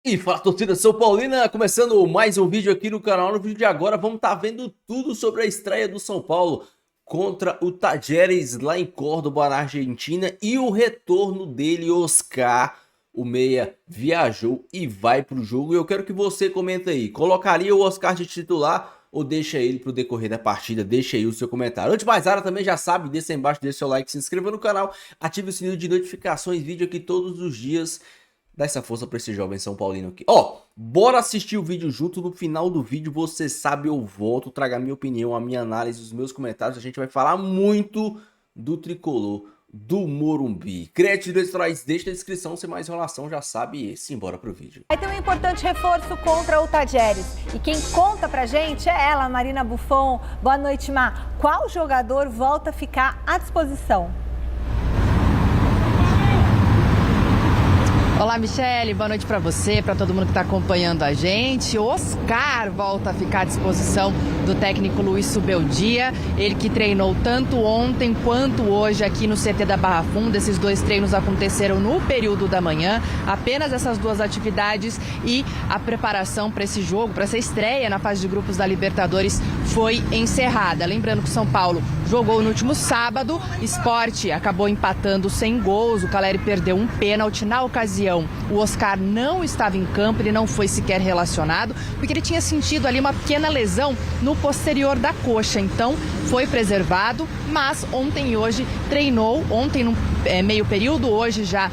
E fala, torcida São Paulina, começando mais um vídeo aqui no canal. No vídeo de agora vamos estar vendo tudo sobre a estreia do São Paulo contra o Talleres lá em Córdoba, na Argentina, e o retorno dele, Oscar. O meia viajou e vai pro jogo. E eu quero que você comente aí, colocaria o Oscar de titular ou deixa ele pro decorrer da partida? Deixa aí o seu comentário. Antes de mais nada, também já sabe, deixa aí embaixo, deixa seu like, se inscreva no canal, ative o sininho de notificações, vídeo aqui todos os dias. Dá essa força pra esse jovem São Paulino aqui. Ó, bora assistir o vídeo junto. No final do vídeo, você sabe, eu volto, trago a minha opinião, a minha análise, os meus comentários. A gente vai falar muito do tricolor do Morumbi. Créditos eleitorais, deixa na descrição, sem mais enrolação, já sabe. E simbora pro vídeo. Vai ter um importante reforço contra o Talleres. E quem conta pra gente é ela, Marina Buffon. Boa noite, Má. Qual jogador volta a ficar à disposição? Olá, Michele, boa noite para você, para todo mundo que está acompanhando a gente. O Oscar volta a ficar à disposição do técnico Luiz Subeldia, ele que treinou tanto ontem quanto hoje aqui no CT da Barra Funda. Esses dois treinos aconteceram no período da manhã, apenas essas duas atividades, e a preparação para esse jogo, para essa estreia na fase de grupos da Libertadores foi encerrada. Lembrando que o São Paulo jogou no último sábado, Sport acabou empatando sem gols, o Caleri perdeu um pênalti. Na ocasião, o Oscar não estava em campo, ele não foi sequer relacionado, porque ele tinha sentido ali uma pequena lesão no posterior da coxa, então foi preservado, mas ontem e hoje treinou, ontem no meio período, hoje já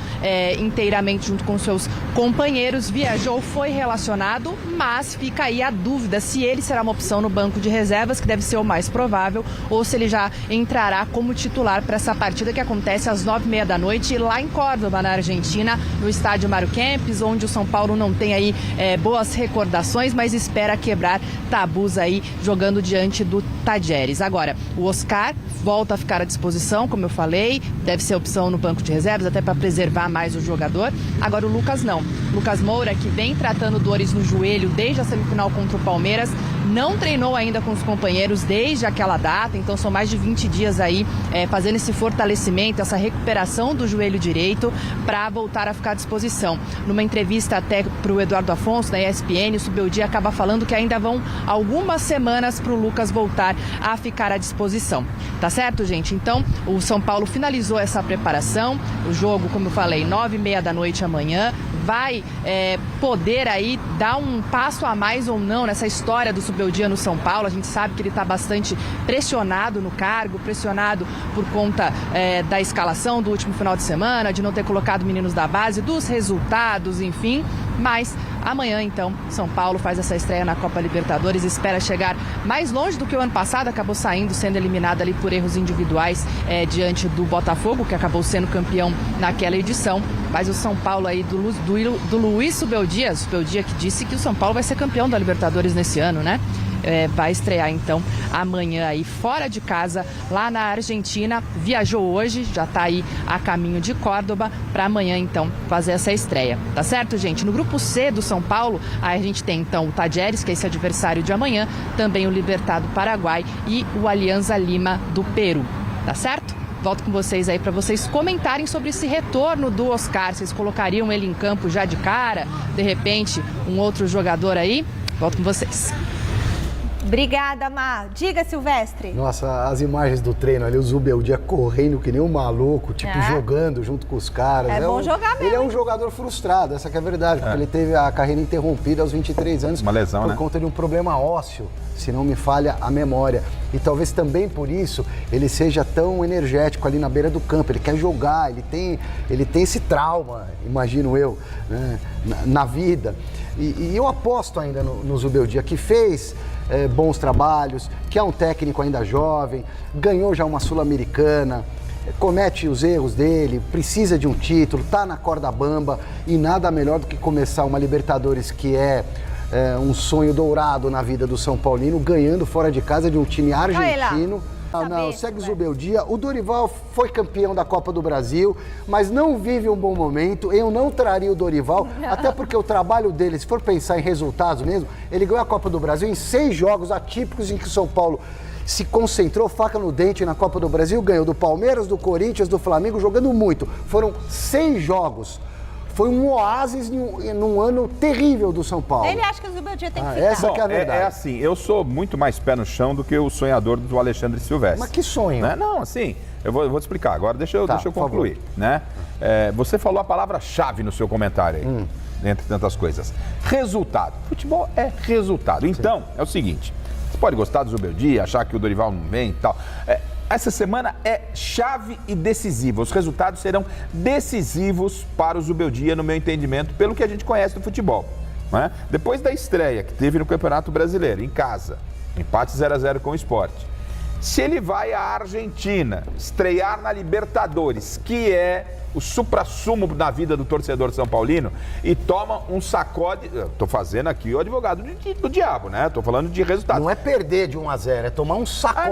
inteiramente junto com seus companheiros, viajou, foi relacionado, mas fica aí a dúvida se ele será uma opção no banco de reservas, que deve ser o mais provável, ou se ele já entrará como titular para essa partida que acontece às 9h30 da noite lá em Córdoba, na Argentina, no estádio Mário Kempes, onde o São Paulo não tem aí boas recordações, mas espera quebrar tabus aí jogando diante do Talleres. Agora, o Oscar volta a ficar à disposição, como eu falei, deve ser opção no banco de reservas, até para preservar mais o jogador. Agora o Lucas não. Lucas Moura, que vem tratando dores no joelho desde a semifinal contra o Palmeiras, não treinou ainda com os companheiros desde aquela data, então são mais de 20 dias aí fazendo esse fortalecimento, essa recuperação do joelho direito para voltar a ficar à disposição. Numa entrevista até para o Eduardo Afonso, da ESPN, o Subeldia acaba falando que ainda vão algumas semanas para o Lucas voltar a ficar à disposição. Tá certo, gente? Então, o São Paulo finalizou essa preparação, o jogo, como eu falei, 9h30 da noite amanhã, vai poder aí dar um passo a mais ou não nessa história do Subeldia no São Paulo. A gente sabe que ele está bastante pressionado no cargo, pressionado por conta da escalação do último final de semana, de não ter colocado meninos da base, dos resultados, enfim. Mas amanhã, então, São Paulo faz essa estreia na Copa Libertadores, espera chegar mais longe do que o ano passado, acabou sendo eliminado ali por erros individuais diante do Botafogo, que acabou sendo campeão naquela edição. Mas o São Paulo aí do Luiz Subeldia que disse que o São Paulo vai ser campeão da Libertadores nesse ano, né? Vai estrear então amanhã aí fora de casa, lá na Argentina. Viajou hoje, já está aí a caminho de Córdoba para amanhã então fazer essa estreia. Tá certo, gente? No grupo C do São Paulo, aí a gente tem então o Talleres, que é esse adversário de amanhã, também o Libertad do Paraguai e o Alianza Lima do Peru. Tá certo? Volto com vocês aí para vocês comentarem sobre esse retorno do Oscar. Vocês colocariam ele em campo já de cara? De repente, um outro jogador aí? Volto com vocês. Obrigada, Má. Diga, Silvestre. Nossa, as imagens do treino ali, o Subeldia correndo que nem um maluco, tipo, jogando junto com os caras. É bom jogar mesmo. Ele é um jogador frustrado, essa que é a verdade, porque ele teve a carreira interrompida aos 23 anos. Uma lesão, por né? conta de um problema ósseo, se não me falha a memória. E talvez também por isso ele seja tão energético ali na beira do campo. Ele quer jogar, ele tem esse trauma, imagino eu, né, na vida. E eu aposto ainda no Subeldia, que fez bons trabalhos, que é um técnico ainda jovem, ganhou já uma Sul-Americana, comete os erros dele, precisa de um título, tá na corda bamba, e nada melhor do que começar uma Libertadores, que é um sonho dourado na vida do São Paulino, ganhando fora de casa de um time argentino. Não, segue o Subeldia. O Dorival foi campeão da Copa do Brasil, mas não vive um bom momento. Eu não traria o Dorival, até porque o trabalho dele, se for pensar em resultados mesmo, ele ganhou a Copa do Brasil em 6 jogos atípicos em que o São Paulo se concentrou, faca no dente na Copa do Brasil, ganhou do Palmeiras, do Corinthians, do Flamengo, jogando muito. Foram 6 jogos. foi um oásis num ano terrível do São Paulo. Ele acha que o Zubeldia tem que ficar. Essa Bom, que é a verdade. é assim, eu sou muito mais pé no chão do que o sonhador do Alexandre Silvestre. Mas que sonho? Né? Não, assim, eu vou te explicar. Agora deixa eu por concluir. Né? Você falou a palavra-chave no seu comentário aí, entre tantas coisas. Resultado. Futebol é resultado. Então, é o seguinte, você pode gostar do Zubeldia, achar que o Dorival não vem e tal. Essa semana é chave e decisiva. Os resultados serão decisivos para o Zubeldia, no meu entendimento, pelo que a gente conhece do futebol. Né? Depois da estreia que teve no Campeonato Brasileiro, em casa, empate 0-0 com o Sport. Se ele vai à Argentina estrear na Libertadores, que é o suprassumo da vida do torcedor são paulino, e toma um sacode... Estou fazendo aqui o advogado do diabo, né? Estou falando de resultado. Não é perder de 1-0, é tomar um sacode.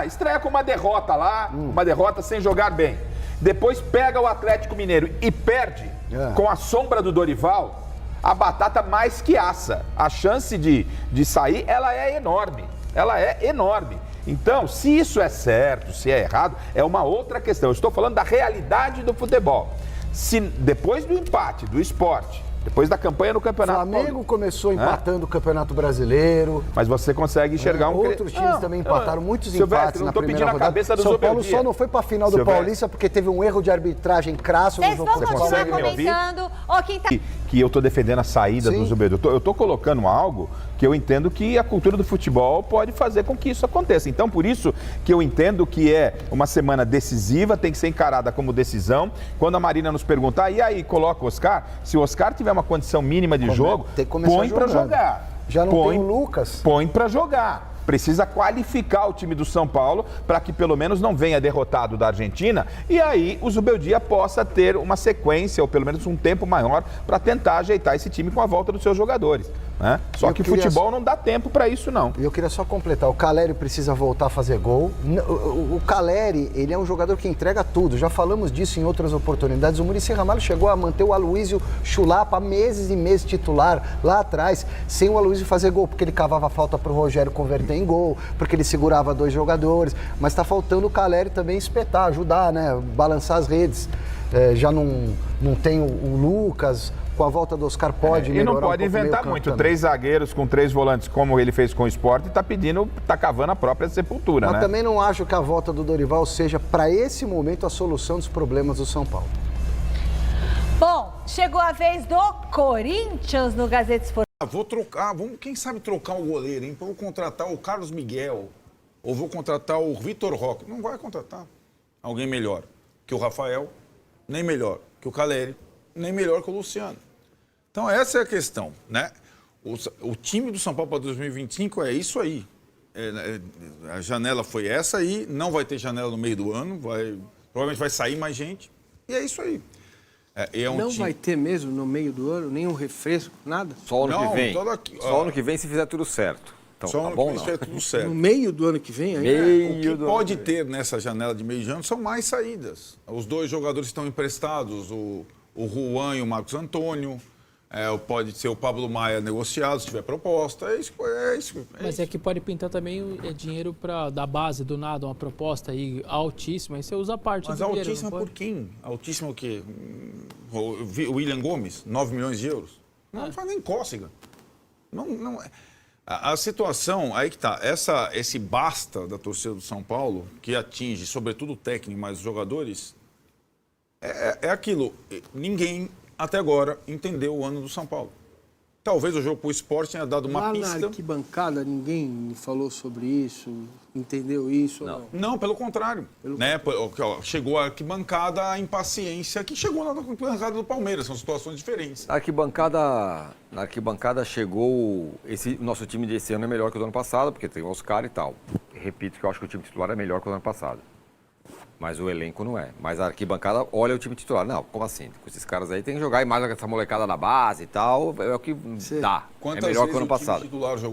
Estreia com uma derrota lá, uma derrota sem jogar bem. Depois pega o Atlético Mineiro e perde com a sombra do Dorival, a batata mais que assa. A chance de sair, ela é enorme. Ela é enorme. Então, se isso é certo, se é errado, é uma outra questão. Eu estou falando da realidade do futebol. Se depois do empate do Sport, depois da campanha no Campeonato Flamengo começou empatando o Campeonato Brasileiro. Mas você consegue enxergar outros times também empataram muitos empates na primeira rodada. A cabeça do São Paulo Zubeldia. Só não foi para a final do Paulista porque teve um erro de arbitragem crasso no Vocês jogo. vão Você continuar consegue me ouvir? comentando. Quem tá... Que eu estou defendendo a saída do Zubeldia. Eu estou colocando algo que eu entendo que a cultura do futebol pode fazer com que isso aconteça. Então, por isso que eu entendo que é uma semana decisiva, tem que ser encarada como decisão. Quando a Marina nos perguntar, e aí, coloca o Oscar? Se o Oscar tiver uma condição mínima de jogo, põe para jogar. Já não tem o Lucas. Põe para jogar. Precisa qualificar o time do São Paulo para que pelo menos não venha derrotado da Argentina e aí o Zubeldia possa ter uma sequência ou pelo menos um tempo maior para tentar ajeitar esse time com a volta dos seus jogadores. Né? Só que futebol não dá tempo para isso, não. E eu queria só completar, o Caleri precisa voltar a fazer gol. O Caleri, ele é um jogador que entrega tudo, já falamos disso em outras oportunidades. O Muricy Ramalho chegou a manter o Aloísio Chulapa meses e meses titular lá atrás, sem o Aloísio fazer gol, porque ele cavava falta para o Rogério converter em gol, porque ele segurava 2 jogadores, mas está faltando o Caleri também espetar, ajudar, né? Balançar as redes. Já não tem o Lucas... Com a volta do Oscar pode melhorar. E não pode inventar muito. Também. 3 zagueiros com 3 volantes, como ele fez com o Sport, tá cavando a própria sepultura, Mas né? também não acho que a volta do Dorival seja, para esse momento, a solução dos problemas do São Paulo. Bom, chegou a vez do Corinthians no Gazeta Esportiva. Vou trocar, quem sabe trocar o goleiro, hein? Vou contratar o Carlos Miguel, ou vou contratar o Vitor Roque. Não vai contratar alguém melhor que o Rafael, nem melhor que o Caleri, nem melhor que o Luciano. Então essa é a questão, né? O time do São Paulo para 2025 é isso aí. A janela foi essa aí, não vai ter janela no meio do ano, provavelmente vai sair mais gente, e é isso aí. Vai ter mesmo no meio do ano, nenhum refresco, nada? Só ano que vem. Só ano que vem se fizer tudo certo. Então, só ano que vem se fizer tudo certo. No meio do ano que vem? O que pode ter nessa janela de meio de ano são mais saídas. Os 2 jogadores estão emprestados, o Juan e o Marcos Antônio. Pode ser o Pablo Maia negociado, se tiver proposta. É isso. Mas é que pode pintar também dinheiro da base, do nada, uma proposta aí altíssima, aí você usa a parte do dinheiro. Mas altíssima por quem? Altíssima o quê? O William Gomes, 9 milhões de euros? Não faz nem cócega. Não. A situação, aí que tá, esse basta da torcida do São Paulo, que atinge sobretudo o técnico, mas os jogadores, é aquilo, ninguém até agora entendeu o ano do São Paulo. Talvez o jogo pro Sport tenha dado uma pista. Na arquibancada ninguém falou sobre isso, entendeu isso? Não, não, pelo contrário. Chegou a arquibancada a impaciência que chegou na arquibancada do Palmeiras, são situações diferentes. Na arquibancada chegou, o nosso time desse ano é melhor que o do ano passado, porque tem o Oscar e tal. Repito que eu acho que o time titular é melhor que o do ano passado. Mas o elenco não é. Mas a arquibancada olha o time titular. Não, como assim? Com esses caras aí tem que jogar e mais essa molecada da base e tal. É o que dá. É melhor que o ano passado.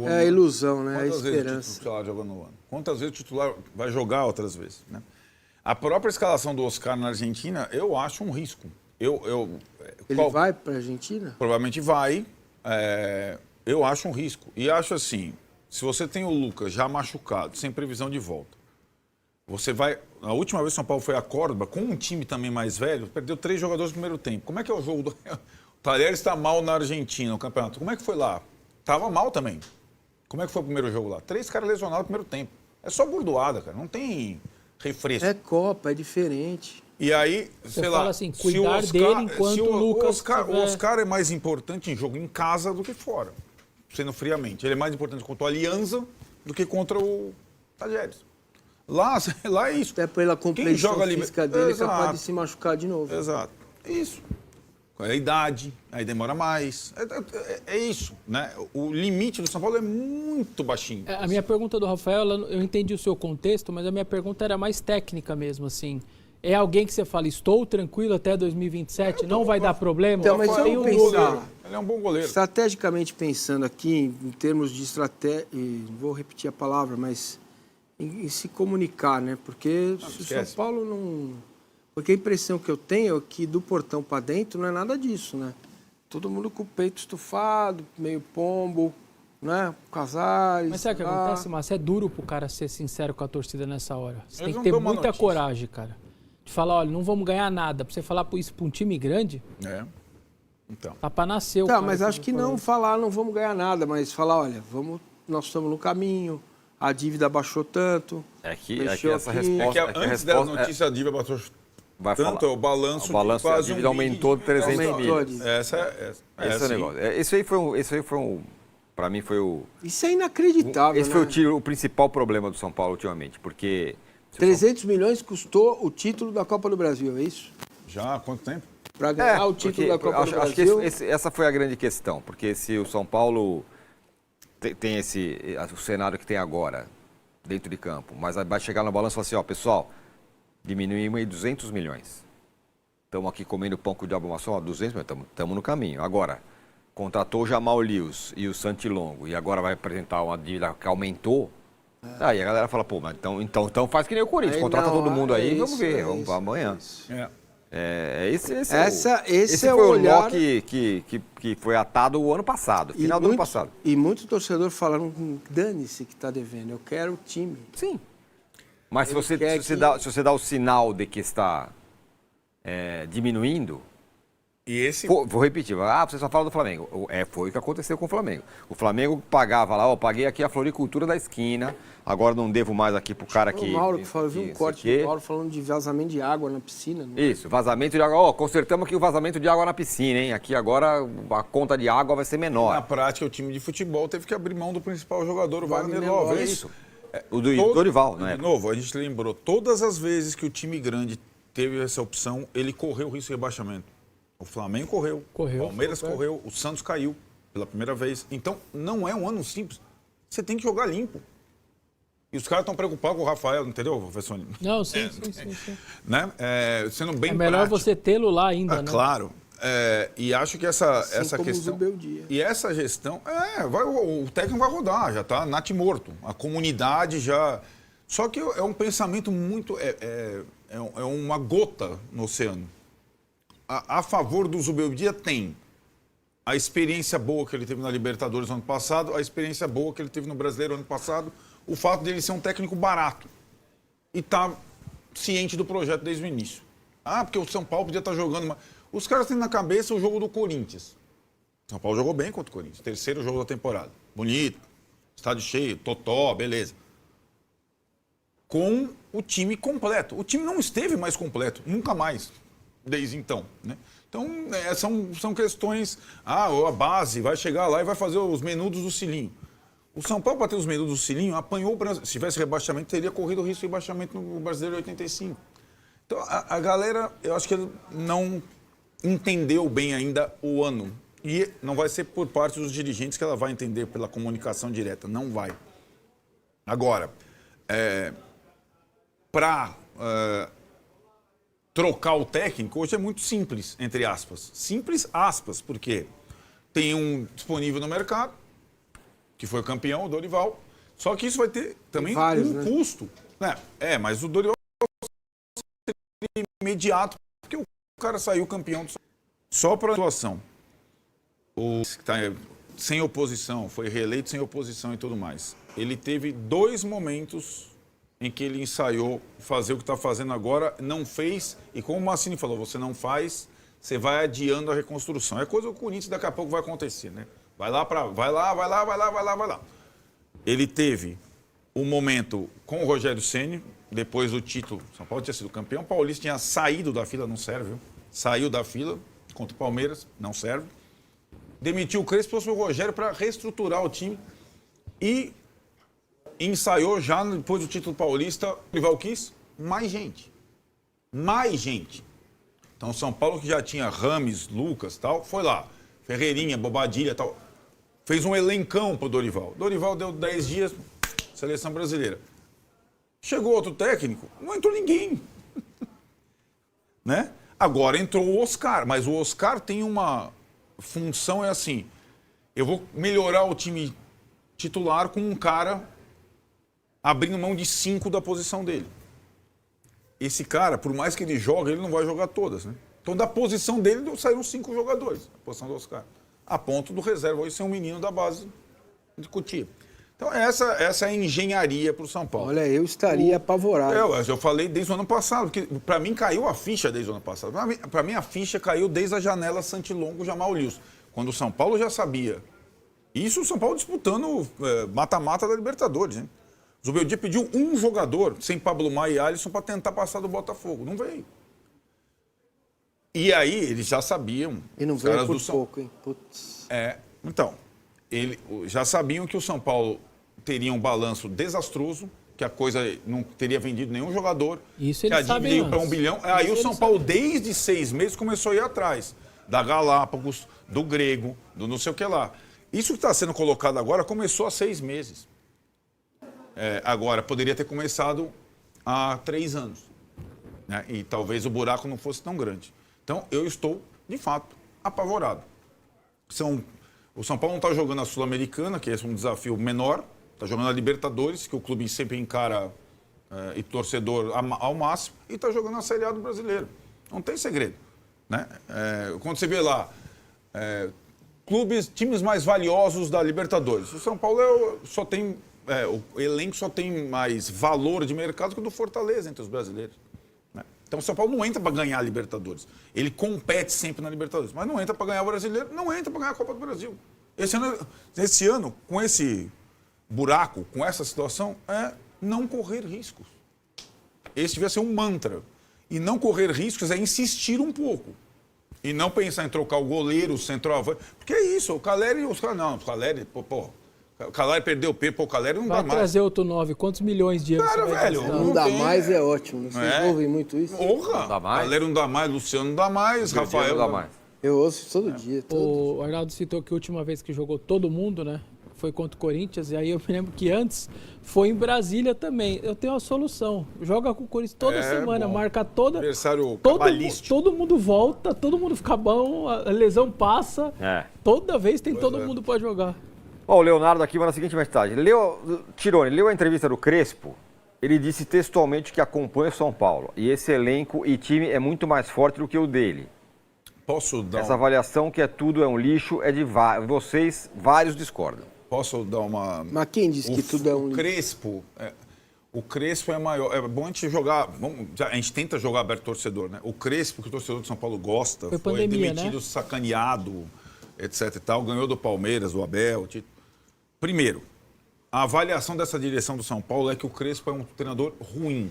É a ilusão, né? Quantas a esperança. vezes o titular joga no ano? Quantas vezes o titular vai jogar outras vezes? Né? A própria escalação do Oscar na Argentina, eu acho um risco. Ele vai para a Argentina? Provavelmente vai. Eu acho um risco. E acho assim, se você tem o Lucas já machucado, sem previsão de volta, Você vai... A última vez que o São Paulo foi a Córdoba, com um time também mais velho, perdeu 3 jogadores no primeiro tempo. Como é que é o jogo do... O Talheres está mal na Argentina, no campeonato. Como é que foi lá? Tava mal também. Como é que foi o primeiro jogo lá? 3 caras lesionados no primeiro tempo. É só burdoada, cara. Não tem refresco. É Copa, é diferente. E aí, Você sei fala lá... assim, cuidar dele enquanto o Lucas O Oscar é mais importante em jogo em casa do que fora. Sendo friamente. Ele é mais importante contra o Alianza do que contra o Talheres. Lá é isso. Até pela complexão física dele, é capaz Exato. de se machucar de novo. Exato. Isso. É a idade, aí demora mais. É isso, né? O limite do São Paulo é muito baixinho. A minha pergunta do Rafael, eu entendi o seu contexto, mas a minha pergunta era mais técnica mesmo, assim. É alguém que você fala, estou tranquilo até 2027, não vai dar problema? Então, mas Tem vamos um pensar. Ele é um bom goleiro. Estrategicamente pensando aqui, em termos de estratégia, vou repetir a palavra, mas em se comunicar, né? Porque se o São Paulo não... Porque a impressão que eu tenho é que do portão para dentro não é nada disso, né? Todo mundo com o peito estufado, meio pombo, né? Casares. Mas sabe o que acontece, Márcio? É duro pro cara ser sincero com a torcida nessa hora. Você tem Eles que não ter dão uma muita notícia. coragem, cara. De falar, olha, não vamos ganhar nada. Pra você falar isso pra um time grande, É. Então. tá pra nascer o Tá, cara mas acho que falou não isso. falar não vamos ganhar nada, mas falar, olha, nós estamos no caminho, a dívida baixou tanto. É que Mexeu essa aqui. resposta... É que antes da notícia, a dívida bateu vai tanto, falar. o balanço O balanço de quase da dívida aumentou de 300 Aumentou milhões. Esse é Esse é o negócio. Esse aí foi um... Pra mim foi o... Isso é inacreditável, Esse né? foi o principal problema do São Paulo ultimamente, porque... 300 milhões custou o título da Copa do Brasil, é isso? Já há quanto tempo? Para ganhar o título da Copa do acho que Brasil. essa foi a grande questão, porque se o São Paulo tem o cenário que tem agora, dentro de campo, mas vai chegar no balanço e falar assim, ó, pessoal, diminuímos aí 200 milhões. Estamos aqui comendo pão com o diabo amassou, ó, 200 milhões, estamos no caminho. Agora, contratou o Jamal Lewis e o Santilongo, e agora vai apresentar uma dívida que aumentou, aí a galera fala, pô, mas então faz que nem o Corinthians, Aí contrata na todo hora, mundo aí, vamos isso, ver, é vamos isso, para amanhã. isso. Esse é foi o o olhar... nó que foi atado o ano passado, final do ano passado. E muitos torcedores falaram, dane-se que está devendo, eu quero o time. Sim. Mas se você dá o sinal de que está diminuindo, E esse... vou repetir, você só fala do Flamengo. Foi o que aconteceu com o Flamengo. O Flamengo pagava lá, paguei aqui a floricultura da esquina, agora não devo mais aqui pro cara que... O Mauro que falou, eu vi um corte do Mauro falando de vazamento de água na piscina. Né? Isso, vazamento de água. Consertamos aqui o vazamento de água na piscina, hein? Aqui agora a conta de água vai ser menor. Na prática, o time de futebol teve que abrir mão do principal jogador, o Wagner Love. É isso. O do Dorival, né? De novo, a gente lembrou, todas as vezes que o time grande teve essa opção, ele correu o risco de rebaixamento. O Flamengo correu, o Palmeiras correu, o Santos caiu pela primeira vez. Então, não é um ano simples. Você tem que jogar limpo. E os caras estão preocupados com o Rafael, entendeu, professor? Não, sim. Né? Sendo bem É melhor prático. você tê-lo lá ainda, né? Claro. E acho que essa como questão... o Zubeldia. E essa gestão... o técnico vai rodar, já está natimorto. A comunidade já... Só que é um pensamento muito... É uma gota no oceano. A favor do Zubeldia tem a experiência boa que ele teve na Libertadores no ano passado, a experiência boa que ele teve no Brasileiro ano passado, o fato dele ser um técnico barato e tá ciente do projeto desde o início. Porque o São Paulo podia estar jogando... Os caras têm na cabeça o jogo do Corinthians. O São Paulo jogou bem contra o Corinthians, terceiro jogo da temporada. Bonito, estádio cheio, totó, beleza. Com o time completo. O time não esteve mais completo, nunca mais. Desde então, né? Então, são questões... a base vai chegar lá e vai fazer os menudos do cilinho. O São Paulo, para ter os menudos do cilinho, apanhou o Brasil. Se tivesse rebaixamento, teria corrido o risco de rebaixamento no Brasileiro 85. Então, a galera, eu acho que não entendeu bem ainda o ano. E não vai ser por parte dos dirigentes que ela vai entender pela comunicação direta. Não vai. Agora, para... trocar o técnico hoje é muito simples, entre aspas. Simples, aspas, porque tem um disponível no mercado, que foi o campeão, o Dorival, só que isso vai ter também um custo. Mas o Dorival seria imediato, porque o cara saiu campeão. Só para a situação. O que está sem oposição, foi reeleito sem oposição e tudo mais. Ele teve 2 momentos em que ele ensaiou fazer o que está fazendo agora, não fez, e como o Massini falou, você não faz, você vai adiando a reconstrução. É coisa que o Corinthians daqui a pouco vai acontecer, né? Vai lá. Ele teve um momento com o Rogério Ceni, depois do título, São Paulo tinha sido campeão, o Paulista tinha saído da fila, não serve, viu? Saiu da fila contra o Palmeiras, não serve. Demitiu o Crespo, trouxe o Rogério para reestruturar o time e ensaiou já depois do título paulista. O rival quis mais gente. Mais gente. Então, São Paulo, que já tinha Rames, Lucas e tal, foi lá. Ferreirinha, Bobadilha e tal. Fez um elencão pro Dorival. Dorival deu 10 dias, seleção brasileira. Chegou outro técnico, não entrou ninguém. Né? Agora entrou o Oscar, mas o Oscar tem uma função, é assim, eu vou melhorar o time titular com um cara abrindo mão de 5 da posição dele. Esse cara, por mais que ele jogue, ele não vai jogar todas, né? Então, da posição dele, saíram 5 jogadores, a posição do Oscar. A ponto do reserva hoje ser um menino da base de Cotia. Então, essa é a engenharia para o São Paulo. Olha, eu estaria apavorado. Eu falei desde o ano passado, porque para mim caiu a ficha desde o ano passado. Para mim a ficha caiu desde a janela Santilongo, Jamal Lewis. Quando o São Paulo já sabia. Isso o São Paulo disputando mata-mata da Libertadores, hein? O Zubeldia pediu um jogador, sem Pablo Maia e Alisson, para tentar passar do Botafogo. Não veio. E aí eles já sabiam. E não veio por pouco, hein? Putz. Então, eles já sabiam que o São Paulo teria um balanço desastroso, que a coisa não teria vendido nenhum jogador, isso que a dívida ia para 1 bilhão. Aí o São Paulo, desde 6 meses, começou a ir atrás da Galápagos, do Grego, do não sei o que lá. Isso que está sendo colocado agora começou há 6 meses. Agora, poderia ter começado há 3 anos. Né? E talvez o buraco não fosse tão grande. Então, eu estou, de fato, apavorado. O São Paulo não está jogando a Sul-Americana, que é um desafio menor, está jogando a Libertadores, que o clube sempre encara e torcedor ao máximo, e está jogando a Série A do Brasileiro. Não tem segredo. Né? Quando você vê lá, times mais valiosos da Libertadores, o São Paulo só tem, o elenco só tem mais valor de mercado que o do Fortaleza entre os brasileiros. Né? Então o São Paulo não entra para ganhar a Libertadores. Ele compete sempre na Libertadores, mas não entra para ganhar o Brasileiro, não entra para ganhar a Copa do Brasil. Esse ano, com esse buraco, com essa situação, é não correr riscos. Esse devia ser um mantra. E não correr riscos é insistir um pouco. E não pensar em trocar o goleiro, o centroavante. Porque é isso, o Caleri... O Caleri, o Caleri perdeu o pé, o Caleri não dá mais. Vai trazer outro 9, quantos milhões de euros? Cara, velho, não dá mais é ótimo. Vocês ouvem muito isso? Porra! Não dá mais. Caleri não dá mais, Luciano não dá mais, Rafael não dá mais. Eu ouço todo dia. O Arnaldo citou que a última vez que jogou todo mundo, né? Foi contra o Corinthians, e aí eu me lembro que antes foi em Brasília também. Eu tenho uma solução. Joga com o Corinthians toda semana, marca toda. Adversário cabalístico. Todo mundo volta, todo mundo fica bom, a lesão passa. Toda vez tem todo mundo para jogar. O Leonardo aqui manda a seguinte mensagem. Tironi, leu a entrevista do Crespo? Ele disse textualmente que acompanha o São Paulo. E esse elenco e time é muito mais forte do que o dele. Posso dar Essa avaliação que tudo é um lixo é de vocês, vários discordam. Posso dar uma... Mas quem disse que tudo é um lixo? O Crespo é maior. É bom a gente jogar... a gente tenta jogar aberto torcedor, né? O Crespo, que o torcedor de São Paulo gosta, foi pandemia, demitido, né? Sacaneado, etc e tal. Ganhou do Palmeiras, do Abel. Primeiro, a avaliação dessa direção do São Paulo é que o Crespo é um treinador ruim.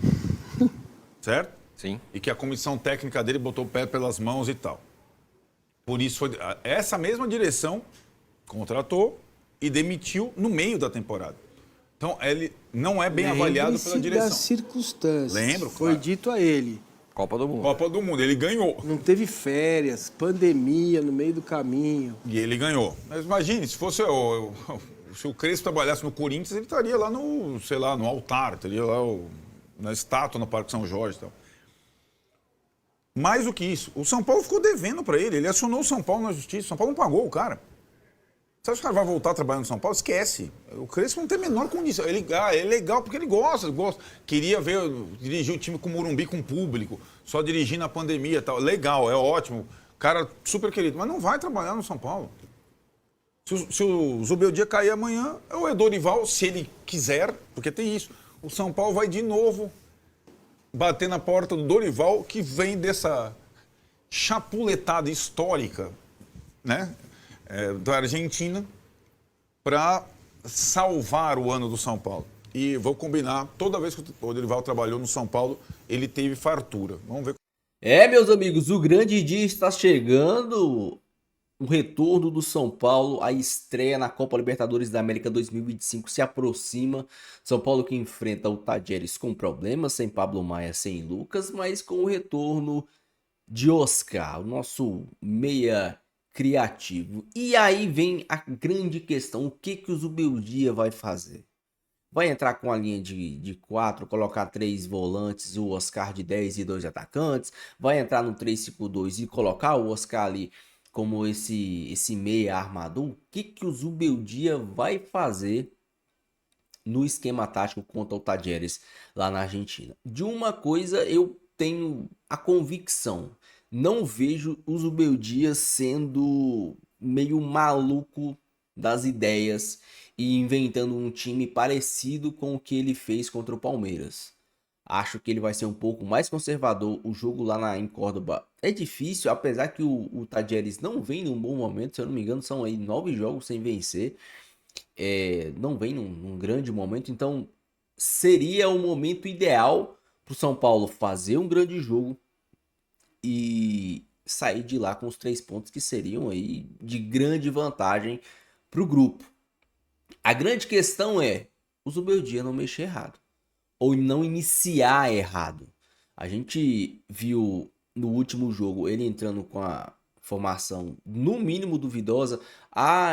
Certo? Sim. E que a comissão técnica dele botou o pé pelas mãos e tal. Por isso, essa mesma direção contratou e demitiu no meio da temporada. Então, ele não é bem avaliado pela direção. Das circunstâncias. Lembro, Foi dito a ele. Copa do Mundo. Copa do Mundo, ele ganhou. Não teve férias, pandemia no meio do caminho. E ele ganhou. Mas imagine, se fosse se o Crespo trabalhasse no Corinthians, ele estaria lá no, sei lá, no altar, estaria lá na estátua no Parque São Jorge e tal. Mais do que isso, o São Paulo ficou devendo para ele. Ele acionou o São Paulo na justiça. O São Paulo não pagou o cara. Você acha que o cara vai voltar a trabalhar no São Paulo? Esquece. O Crespo não tem a menor condição. Ele é legal porque ele gosta. Queria dirigir o time com o Morumbi, com o público, só dirigir na pandemia e tal. Legal, é ótimo. Cara super querido. Mas não vai trabalhar no São Paulo. Se o Zubeldia cair amanhã, é o Dorival, se ele quiser, porque tem isso. o São Paulo vai de novo bater na porta do Dorival, que vem dessa chapuletada histórica, né, da Argentina, para salvar o ano do São Paulo. E vou combinar, toda vez que o Dorival trabalhou no São Paulo, ele teve fartura. Vamos ver. Meus amigos, o grande dia está chegando. O retorno do São Paulo, a estreia na Copa Libertadores da América 2025 se aproxima. São Paulo que enfrenta o Tajeres com problemas, sem Pablo Maia, sem Lucas, mas com o retorno de Oscar, o nosso meia criativo. E aí vem a grande questão, o que o Zubeldia vai fazer? Vai entrar com a linha de 4, colocar 3 volantes, o Oscar de 10 e 2 atacantes? Vai entrar no 3-5-2 e colocar o Oscar ali como esse meia armador? O que o Zubeldia vai fazer no esquema tático contra o Tajeres lá na Argentina? De uma coisa eu tenho a convicção, não vejo o Zubeldia sendo meio maluco das ideias e inventando um time parecido com o que ele fez contra o Palmeiras. Acho que ele vai ser um pouco mais conservador. O jogo lá em Córdoba é difícil, apesar que o Tajeres não vem num bom momento. Se eu não me engano, são aí 9 jogos sem vencer. Não vem num grande momento. Então, seria o momento ideal para o São Paulo fazer um grande jogo e sair de lá com os 3 pontos que seriam aí de grande vantagem para o grupo. A grande questão é o Zubeldia não mexer errado, ou não iniciar errado. A gente viu no último jogo ele entrando com a formação no mínimo duvidosa.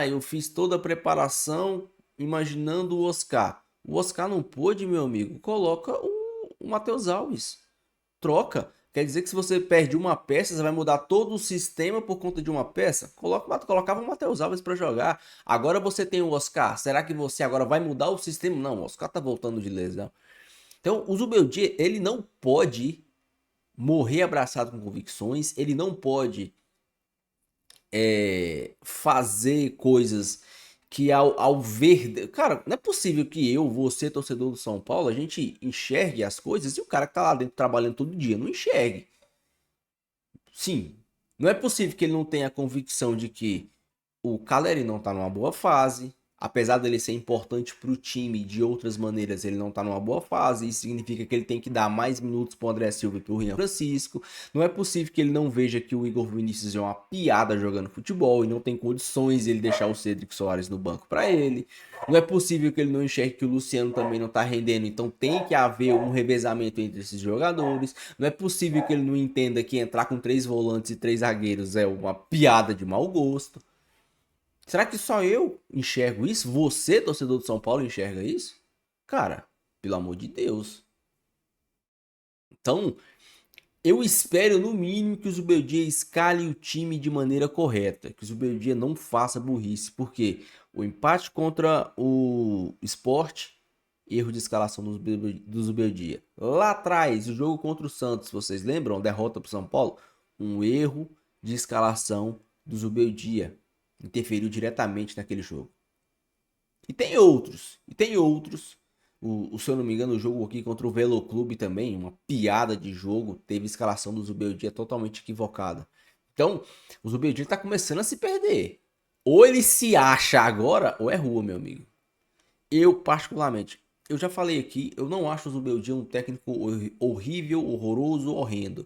Eu fiz toda a preparação imaginando o Oscar. O Oscar não pôde, meu amigo. Coloca o Matheus Alves. Troca. Quer dizer que se você perde uma peça, você vai mudar todo o sistema por conta de uma peça? Colocava o Matheus Alves para jogar. Agora você tem o Oscar. Será que você agora vai mudar o sistema? Não, o Oscar tá voltando de lesão. Então, o Zubeldia, ele não pode morrer abraçado com convicções. Ele não pode fazer coisas que ao ver... Cara, não é possível que você, torcedor do São Paulo, a gente enxergue as coisas e o cara que tá lá dentro trabalhando todo dia não enxergue. Sim, não é possível que ele não tenha a convicção de que o Caleri não tá numa boa fase. Apesar dele ser importante para o time de outras maneiras, ele não está numa boa fase. Isso significa que ele tem que dar mais minutos para o André Silva e para o Rian Francisco. Não é possível que ele não veja que o Igor Vinícius é uma piada jogando futebol e não tem condições de ele deixar o Cedric Soares no banco para ele. Não é possível que ele não enxergue que o Luciano também não está rendendo, então tem que haver um revezamento entre esses jogadores. Não é possível que ele não entenda que entrar com 3 volantes e 3 zagueiros é uma piada de mau gosto. Será que só eu enxergo isso? Você, torcedor do São Paulo, enxerga isso? Cara, pelo amor de Deus. Então, eu espero no mínimo que o Zubeldia escale o time de maneira correta. Que o Zubeldia não faça burrice. Porque o empate contra o Sport, erro de escalação do Zubeldia. Lá atrás, o jogo contra o Santos, vocês lembram? Derrota para o São Paulo? Um erro de escalação do Zubeldia. Interferiu diretamente naquele jogo. E tem outros. Se eu não me engano, o jogo aqui contra o Velo Clube também, uma piada de jogo, teve escalação do Zubeldia totalmente equivocada. Então, o Zubeldia tá começando a se perder. Ou ele se acha agora, ou é rua, meu amigo. Eu, particularmente, eu já falei aqui, eu não acho o Zubeldia um técnico horrível, horroroso, horrendo.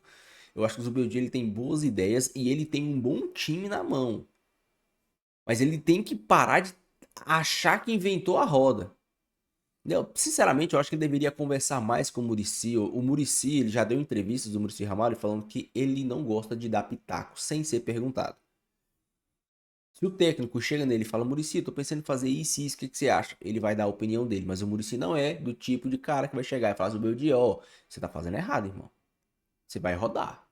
Eu acho que o Zubeldia ele tem boas ideias e ele tem um bom time na mão. Mas ele tem que parar de achar que inventou a roda. Sinceramente, eu acho que ele deveria conversar mais com o Muricy. O Muricy, ele já deu entrevistas do Muricy Ramalho falando que ele não gosta de dar pitaco sem ser perguntado. Se o técnico chega nele e fala, Muricy, tô pensando em fazer isso e isso, o que você acha? Ele vai dar a opinião dele, mas o Muricy não é do tipo de cara que vai chegar e falar, Zubeldia, você tá fazendo errado, irmão. Você vai rodar.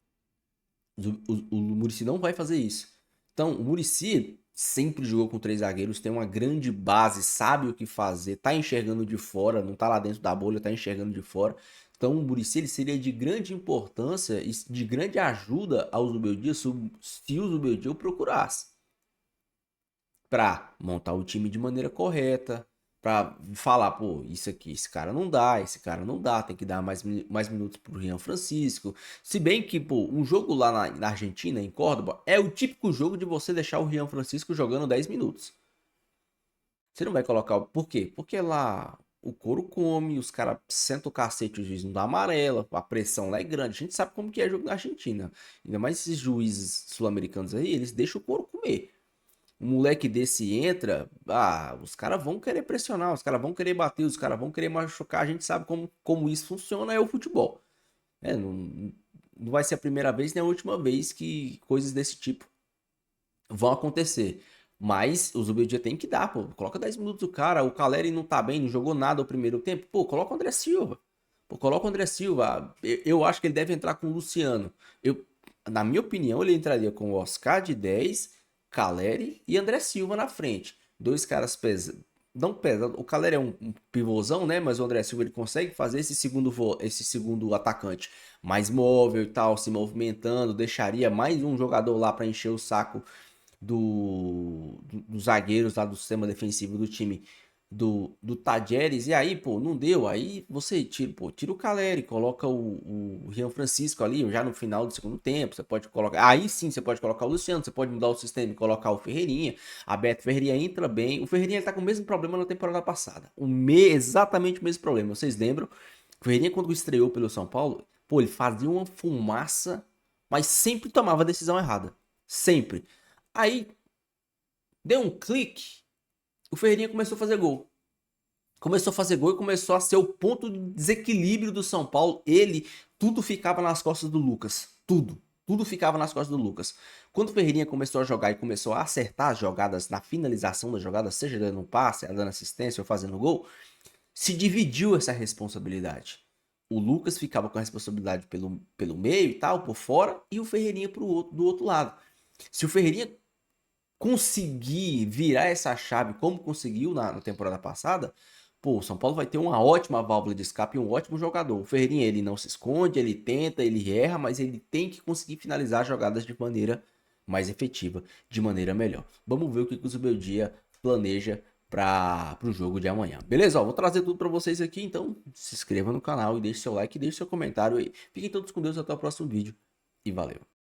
O Muricy não vai fazer isso. Então, o Muricy sempre jogou com 3 zagueiros, tem uma grande base, sabe o que fazer, tá enxergando de fora, não tá lá dentro da bolha, tá enxergando de fora. Então o Muricy ele seria de grande importância e de grande ajuda ao Zubeldia se o Zubeldia o procurasse. Para montar o time de maneira correta, pra falar, pô, isso aqui, esse cara não dá, tem que dar mais minutos pro Rian Francisco. Se bem que, pô, um jogo lá na Argentina, em Córdoba, é o típico jogo de você deixar o Rian Francisco jogando 10 minutos. Você não vai colocar... Por quê? Porque lá o couro come, os caras sentam o cacete, o juiz não dá amarela, a pressão lá é grande. A gente sabe como que é jogo na Argentina. Ainda mais esses juízes sul-americanos aí, eles deixam o couro comer. Um moleque desse entra, os caras vão querer pressionar, os caras vão querer bater, os caras vão querer machucar. A gente sabe como isso funciona, é o futebol. Não vai ser a primeira vez nem a última vez que coisas desse tipo vão acontecer. Mas o Zubeldia tem que dar, pô. Coloca 10 minutos do cara, o Caleri não tá bem, não jogou nada o primeiro tempo. Pô, coloca o André Silva. Eu acho que ele deve entrar com o Luciano. Na minha opinião, ele entraria com o Oscar de 10... Caleri e André Silva na frente. Dois caras não pesam. O Caleri é um pivôzão, né? Mas o André Silva ele consegue fazer esse segundo atacante mais móvel e tal, se movimentando. Deixaria mais um jogador lá para encher o saco dos zagueiros lá do sistema defensivo do time do Tadjeres. E aí, pô, não deu. Aí você tira o Caleri, coloca o Rian Francisco ali, já no final do segundo tempo. Você pode colocar. Aí sim, você pode colocar o Luciano, você pode mudar o sistema e colocar o Ferreirinha. A Beto Ferreirinha entra bem. O Ferreirinha tá com o mesmo problema na temporada passada. Exatamente o mesmo problema. Vocês lembram? O Ferreirinha, quando estreou pelo São Paulo, pô, ele fazia uma fumaça, mas sempre tomava a decisão errada. Sempre. Aí, deu um clique. O Ferreirinha começou a fazer gol. E começou a ser o ponto de desequilíbrio do São Paulo. Tudo ficava nas costas do Lucas. Tudo ficava nas costas do Lucas. Quando o Ferreirinha começou a jogar e começou a acertar as jogadas, na finalização das jogadas, seja dando um passe, dando assistência ou fazendo gol, se dividiu essa responsabilidade. O Lucas ficava com a responsabilidade pelo meio e tal, por fora, e o Ferreirinha do outro lado. Se o Ferreirinha conseguir virar essa chave como conseguiu na temporada passada, pô, o São Paulo vai ter uma ótima válvula de escape e um ótimo jogador. O Ferreirinha, ele não se esconde, ele tenta, ele erra, mas ele tem que conseguir finalizar jogadas de maneira mais efetiva, de maneira melhor. Vamos ver o que o Zubeldia planeja para o jogo de amanhã. Beleza? Vou trazer tudo para vocês aqui, então se inscreva no canal e deixe seu like e deixe seu comentário aí. Fiquem todos com Deus, até o próximo vídeo e valeu!